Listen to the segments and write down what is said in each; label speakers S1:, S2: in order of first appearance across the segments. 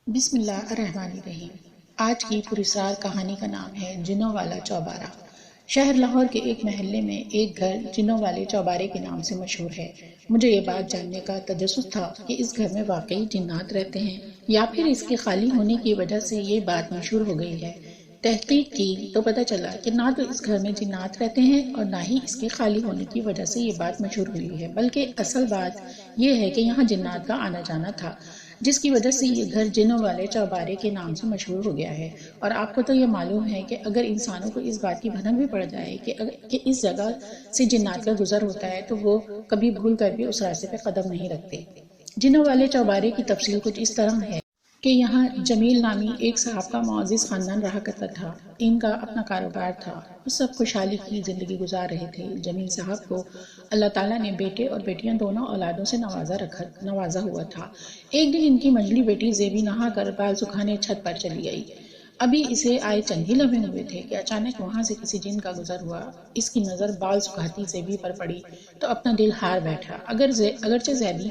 S1: بسم اللہ الرحمن الرحیم۔ آج کی پراسرار کہانی کا نام ہے جنوں والا چوبارہ۔ شہر لاہور کے ایک محلے میں ایک گھر جنوں والے چوبارے کے نام سے مشہور ہے۔ مجھے یہ بات جاننے کا تجسس تھا کہ اس گھر میں واقعی جنات رہتے ہیں یا پھر اس کے خالی ہونے کی وجہ سے یہ بات مشہور ہو گئی ہے۔ تحقیق کی تو پتہ چلا کہ نہ تو اس گھر میں جنات رہتے ہیں اور نہ ہی اس کے خالی ہونے کی وجہ سے یہ بات مشہور ہوئی ہے، بلکہ اصل بات یہ ہے کہ یہاں جنات کا آنا جانا تھا، جس کی وجہ سے یہ گھر جنوں والے چوبارے کے نام سے مشہور ہو گیا ہے۔ اور آپ کو تو یہ معلوم ہے کہ اگر انسانوں کو اس بات کی بھنک بھی پڑ جائے کہ اس جگہ سے جنات کا گزر ہوتا ہے تو وہ کبھی بھول کر بھی اس راستے پہ قدم نہیں رکھتے۔ جنوں والے چوبارے کی تفصیل کچھ اس طرح ہے کہ یہاں جمیل نامی ایک صاحب کا معزز خاندان رہا کرتا تھا۔ ان کا اپنا کاروبار تھا، وہ سب خوشحالی کی زندگی گزار رہے تھے۔ جمیل صاحب کو اللہ تعالیٰ نے بیٹے اور بیٹیاں دونوں اولادوں سے نوازا ہوا تھا۔ ایک دن ان کی منجلی بیٹی زیبی نہا کر بال سکھانے چھت پر چلی گئی۔ ابھی اسے آئے چند ہی لمحے ہوئے تھے کہ اچانک وہاں سے کسی جن کا گزر ہوا۔ اس کی نظر بال سکھاتی زیبی پر پڑی تو اپنا دل ہار بیٹھا۔ اگرچہ زیبی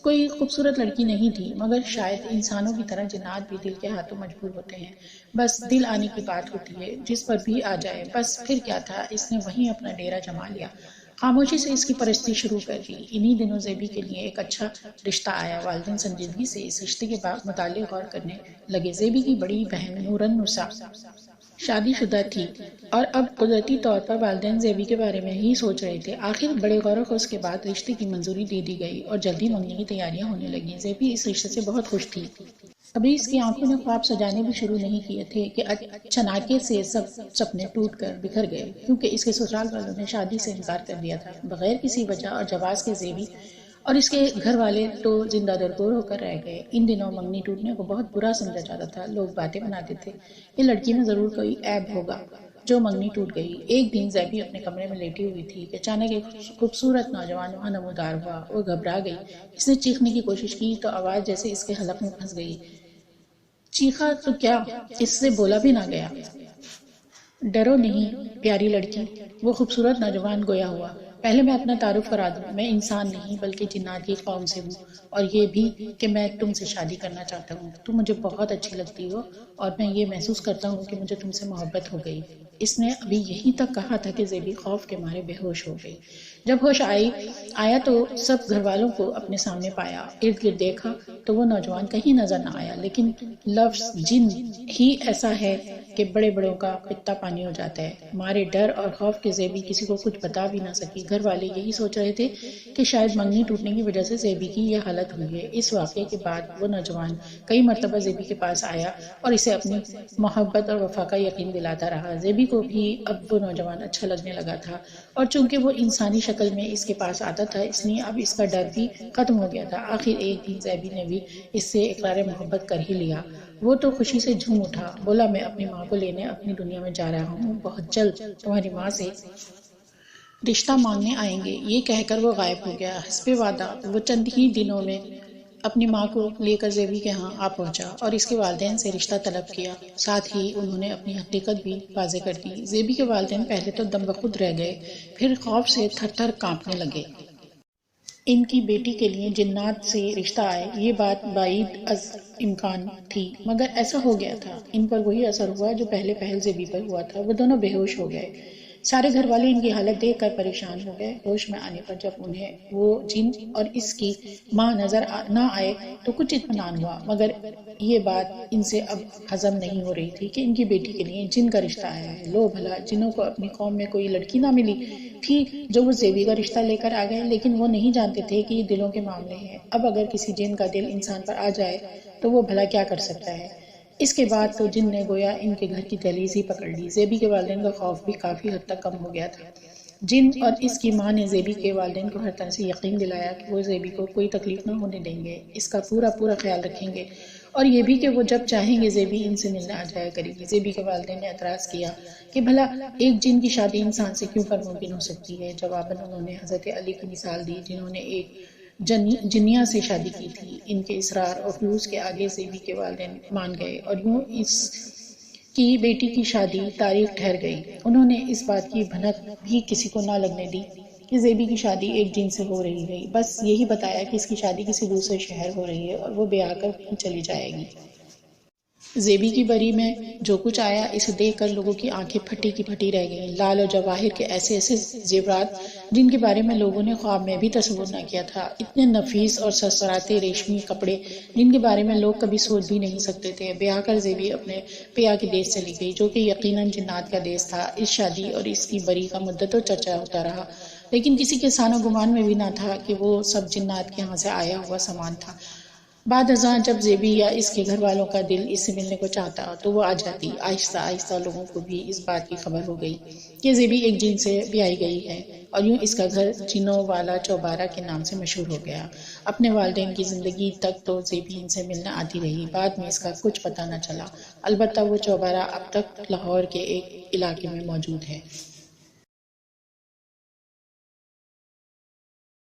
S1: کوئی خوبصورت لڑکی نہیں تھی، مگر شاید انسانوں کی طرح جنات بھی دل کے ہاتھوں مجبور ہوتے ہیں۔ بس دل آنے کی بات ہوتی ہے، جس پر بھی آ جائے۔ بس پھر کیا تھا، اس نے وہیں اپنا ڈیرا جما لیا، خاموشی سے اس کی پرستی شروع کر دی۔ انہی دنوں زیبی کے لیے ایک اچھا رشتہ آیا۔ والدین سنجیدگی سے اس رشتے کے متعلق غور کرنے لگے۔ زیبی کی بڑی بہن نورالنساء شادی شدہ تھی اور اب قدرتی طور پر والدین زیبی کے بارے میں ہی سوچ رہے تھے۔ آخر بڑے غور و خوض کے بعد رشتے کی منظوری دے دی گئی اور جلدی منگنی کی تیاریاں ہونے لگیں۔ زیبی اس رشتے سے بہت خوش تھی۔ ابھی اس کی آنکھوں نے خواب سجانے بھی شروع نہیں کیے تھے کہ چناکے سے سب سپنے ٹوٹ کر بکھر گئے، کیونکہ اس کے سسرال والوں نے شادی سے انکار کر دیا تھا۔ بغیر کسی وجہ اور جواز کے زیبی اور اس کے گھر والے تو زندہ درگور ہو کر رہ گئے۔ ان دنوں منگنی ٹوٹنے کو بہت برا سمجھا جاتا تھا۔ لوگ باتیں بناتے تھے، یہ لڑکی میں ضرور کوئی عیب ہوگا جو منگنی ٹوٹ گئی۔ ایک دن زیبی اپنے کمرے میں لیٹی ہوئی تھی کہ اچانک ایک خوبصورت نوجوان وہاں نمودار ہوا۔ وہ گھبرا گئی، اس نے چیخنے کی کوشش کی تو آواز جیسے اس کے حلق میں پھنس گئی۔ چیخا تو کیا، اس سے بولا بھی نہ گیا۔ ڈرو نہیں پیاری لڑکی، وہ خوبصورت نوجوان گویا ہوا۔ پہلے میں اپنا تعارف کرا دوں، میں انسان نہیں بلکہ جنات کی قوم سے ہوں، اور یہ بھی کہ میں تم سے شادی کرنا چاہتا ہوں۔ تم مجھے بہت اچھی لگتی ہو اور میں یہ محسوس کرتا ہوں کہ مجھے تم سے محبت ہو گئی۔ اس نے ابھی یہیں تک کہا تھا کہ زیبی خوف کے مارے بے ہوش ہو گئی۔ جب ہوش آیا تو سب گھر والوں کو اپنے سامنے پایا۔ ارد گرد دیکھا تو وہ نوجوان کہیں نظر نہ آیا، لیکن لفظ جن ہی ایسا ہے کہ بڑے بڑوں کا خطہ پانی ہو جاتا ہے۔ مارے ڈر اور خوف کے زیبی کسی کو کچھ بتا بھی نہ سکی۔ گھر والے یہی سوچ رہے تھے کہ شاید منگنی ٹوٹنے کی وجہ سے زیبی کی یہ حالت ہوئی ہے۔ اس واقعے کے بعد وہ نوجوان کئی مرتبہ زیبی کے پاس آیا اور اسے اپنی محبت اور وفا کا یقین دلاتا رہا۔ زیبی کو بھی اب وہ نوجوان اچھا لگنے لگا تھا، اور چونکہ وہ انسانی شکل میں اس کے پاس آتا تھا، اس لیے اب اس کا ڈر بھی ختم ہو گیا تھا۔ آخر ایک دن زیبی نے بھی اس سے اقرار محبت کر ہی لیا۔ وہ تو خوشی سے جھوم اٹھا، بولا میں اپنی ماں کو لینے اپنی دنیا میں جا رہا ہوں، بہت جلد تمہاری ماں سے رشتہ مانگنے آئیں گے۔ یہ کہہ کر وہ غائب ہو گیا۔ حسب وعدہ وہ چند ہی دنوں میں اپنی ماں کو لے کر زیبی کے ہاں آ پہنچا اور اس کے والدین سے رشتہ طلب کیا۔ ساتھ ہی انہوں نے اپنی حقیقت بھی واضح کر دی۔ زیبی کے والدین پہلے تو دم بخود رہ گئے، پھر خوف سے تھر تھر کانپنے لگے۔ ان کی بیٹی کے لیے جنات سے رشتہ آئے، یہ بات بعید از امکان تھی، مگر ایسا ہو گیا تھا۔ ان پر وہی اثر ہوا جو پہلے پہل زیبی پر ہوا تھا، وہ دونوں بے ہوش ہو گئے۔ سارے گھر والے ان کی حالت دیکھ کر پریشان ہو گئے۔ ہوش میں آنے پر جب انہیں وہ جن اور اس کی ماں نظر نہ آئے تو کچھ اطمینان ہوا، مگر یہ بات ان سے اب ہضم نہیں ہو رہی تھی کہ ان کی بیٹی کے لیے جن کا رشتہ آیا ہے۔ لو بھلا، جنوں کو اپنی قوم میں کوئی لڑکی نہ ملی تھی جو وہ زیبی کا رشتہ لے کر آ گئے، لیکن وہ نہیں جانتے تھے کہ یہ دلوں کے معاملے ہیں۔ اب اگر کسی جن کا دل انسان پر آ جائے تو وہ بھلا کیا کر سکتا ہے۔ اس کے بعد تو جن نے گویا ان کے گھر کی دہلیز ہی پکڑ لی۔ زیبی کے والدین کا خوف بھی کافی حد تک کم ہو گیا تھا۔ جن اور اس کی ماں نے زیبی کے والدین کو ہر طرح سے یقین دلایا کہ وہ زیبی کو کوئی تکلیف نہ ہونے دیں گے، اس کا پورا خیال رکھیں گے، اور یہ بھی کہ وہ جب چاہیں گے زیبی ان سے ملنے آ جایا کرے گی۔ زیبی کے والدین نے اعتراض کیا کہ بھلا ایک جن کی شادی انسان سے کیوں کر ممکن ہو سکتی ہے۔ جواباً انہوں نے حضرت علی کی مثال دی، جنہوں نے ایک جنیا سے شادی کی تھی۔ ان کے اصرار اور فیوز کے آگے زیبی کے والدین مان گئے اور یوں اس کی بیٹی کی شادی تاریخ ٹھہر گئی۔ انہوں نے اس بات کی بھنک بھی کسی کو نہ لگنے دی کہ زیبی کی شادی ایک جن سے ہو رہی ہے، بس یہی بتایا کہ اس کی شادی کسی دوسرے شہر ہو رہی ہے اور وہ بیاہ کر وہیں چلی جائے گی۔ زیبی کی بری میں جو کچھ آیا اسے دیکھ کر لوگوں کی آنکھیں پھٹی کی پھٹی رہ گئیں۔ لال اور جواہر کے ایسے ایسے زیورات جن کے بارے میں لوگوں نے خواب میں بھی تصور نہ کیا تھا، اتنے نفیس اور سرسراتے ریشمی کپڑے جن کے بارے میں لوگ کبھی سوچ بھی نہیں سکتے تھے۔ بیاہ کر زیبی اپنے پیا کے دیس چلی گئی، جو کہ یقیناً جنات کا دیس تھا۔ اس شادی اور اس کی بری کا مدتوں چرچا ہوتا رہا، لیکن کسی کے سان و گمان میں بھی نہ تھا کہ وہ سب جنات کے ہاں سے آیا ہوا سامان تھا۔ بعد ازاں جب زیبی یا اس کے گھر والوں کا دل اس سے ملنے کو چاہتا تو وہ آ جاتی۔ آہستہ آہستہ لوگوں کو بھی اس بات کی خبر ہو گئی کہ زیبی ایک جن سے بیائی گئی ہے، اور یوں اس کا گھر جنوں والا چوبارہ کے نام سے مشہور ہو گیا۔ اپنے والدین کی زندگی تک تو زیبی ان سے ملنے آتی رہی، بعد میں اس کا کچھ پتہ نہ چلا، البتہ وہ چوبارہ اب تک لاہور کے ایک علاقے میں موجود ہے۔